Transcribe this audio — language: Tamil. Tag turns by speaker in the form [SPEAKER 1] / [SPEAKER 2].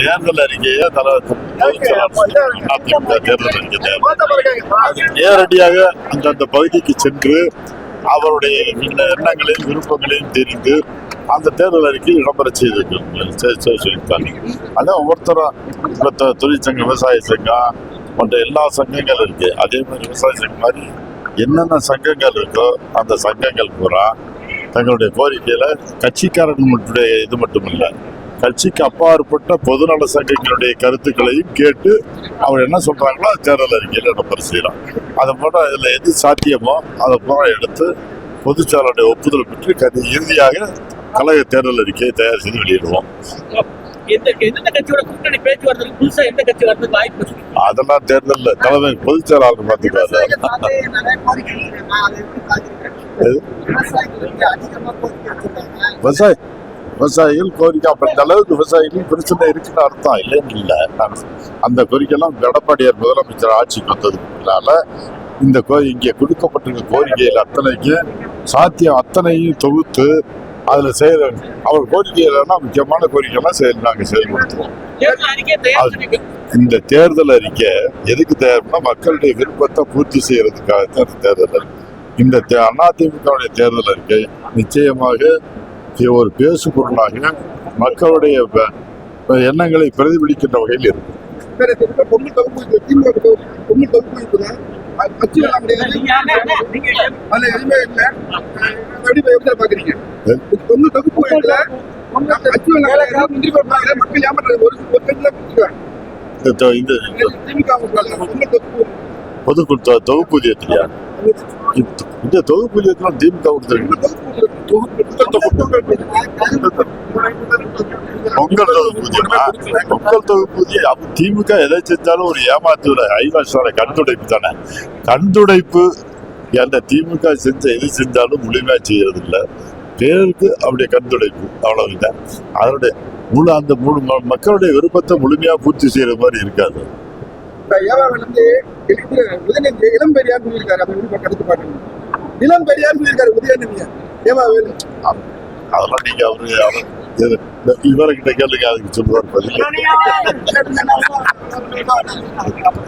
[SPEAKER 1] தேர்தல் அறிக்கையை அதிமுக தேர்தல் அறிக்கை நேரடியாக அந்தந்த பகுதிக்கு சென்று அவருடைய எண்ணங்களையும் விருப்பங்களையும் தெரிந்து அந்த தேர்தல் அறிக்கையில் இடம்பெற சொல்லியிருக்காங்க. அதான் ஒவ்வொருத்தரும் இப்போ தொழிற்சங்கம், விவசாய சங்கம் போன்ற எல்லா சங்கங்கள் இருக்கு. அதே மாதிரி விவசாய சங்கம் மாதிரி என்னென்ன சங்கங்கள் இருக்கோ அந்த சங்கங்கள் பூரா தங்களுடைய கோரிக்கையில கட்சிக்காரர்களுடைய இது மட்டும் இல்லை, கட்சிக்கு அப்பாற்பட்ட பொதுநல சங்கங்களுடைய கருத்துக்களையும் கேட்டு அவர் என்ன சொல்றாங்களோ தேர்தல் அறிக்கையில் இடம்பெற செய்யலாம். அதை போல இதுல எது சாத்தியமோ அதை போல எடுத்து பொதுச்செயலாளருடைய ஒப்புதல் பெற்று இறுதியாக கழக தேர்தல் அறிக்கையை தயார் செய்து வெளியிடுவோம். அதெல்லாம் தேர்தல் தலைமை பொதுச் செயலாளர் பார்த்துக்காரு. விவசாயிகள் கோரிக்கை அப்படி அளவுக்கு விவசாயிகள் பிரச்சனை இருக்குன்னு அர்த்தம் இல்லைன்னு இல்லை. அந்த கோரிக்கையெல்லாம் எடப்பாடியார் முதலமைச்சர் ஆட்சிக்கு வந்ததுனால இந்த இங்கே கொடுக்கப்பட்டிருக்க கோரிக்கையில் அத்தனைக்கு சாத்தியம் அத்தனையும் தொகுத்து அதுல செய்யற அவர் கோரிக்கையிலன்னா முக்கியமான கோரிக்கைலாம் நாங்கள் செயல்படுத்துவோம். இந்த தேர்தல் அறிக்கை எதுக்கு தேவைன்னா மக்களுடைய விருப்பத்தை பூர்த்தி செய்யறதுக்காக தேர்தல். இந்த அதிமுகவுடைய தேர்தல் அறிக்கை நிச்சயமாக ஒரு பேசு பொருளாக மக்களுடைய எண்ணங்களை பிரதிபலிக்கின்ற வகையில் இருக்கும். பொதுக்குழு தொகுப்பூதியத்திலையா? இந்த தொகுப்பூதியத்தில் திமுக பொங்கல் தொகுப்பூதியம் திமுக எதை செஞ்சாலும் ஒரு ஏமாத்தோட ஐவாசார கண்துடைப்பு தானே. கண்துடைப்பு அந்த திமுக செஞ்ச எது செஞ்சாலும் முழுமையா செய்யறது இல்லை, பேருக்கு அப்படியே கண்துடைப்பு அவ்வளவுதான். அதனுடைய அந்த மக்களுடைய விருப்பத்தை முழுமையா பூர்த்தி செய்யற மாதிரி இருக்காது.
[SPEAKER 2] இளம் பெரியார் சொல்லியிருக்காரு, இளம் பெரியார் சொல்லியிருக்காரு உதயநிதி.
[SPEAKER 1] அதெல்லாம் நீங்க இவர்கிட்ட கேளுங்க, அதுக்கு சொல்லுவார் பதில்.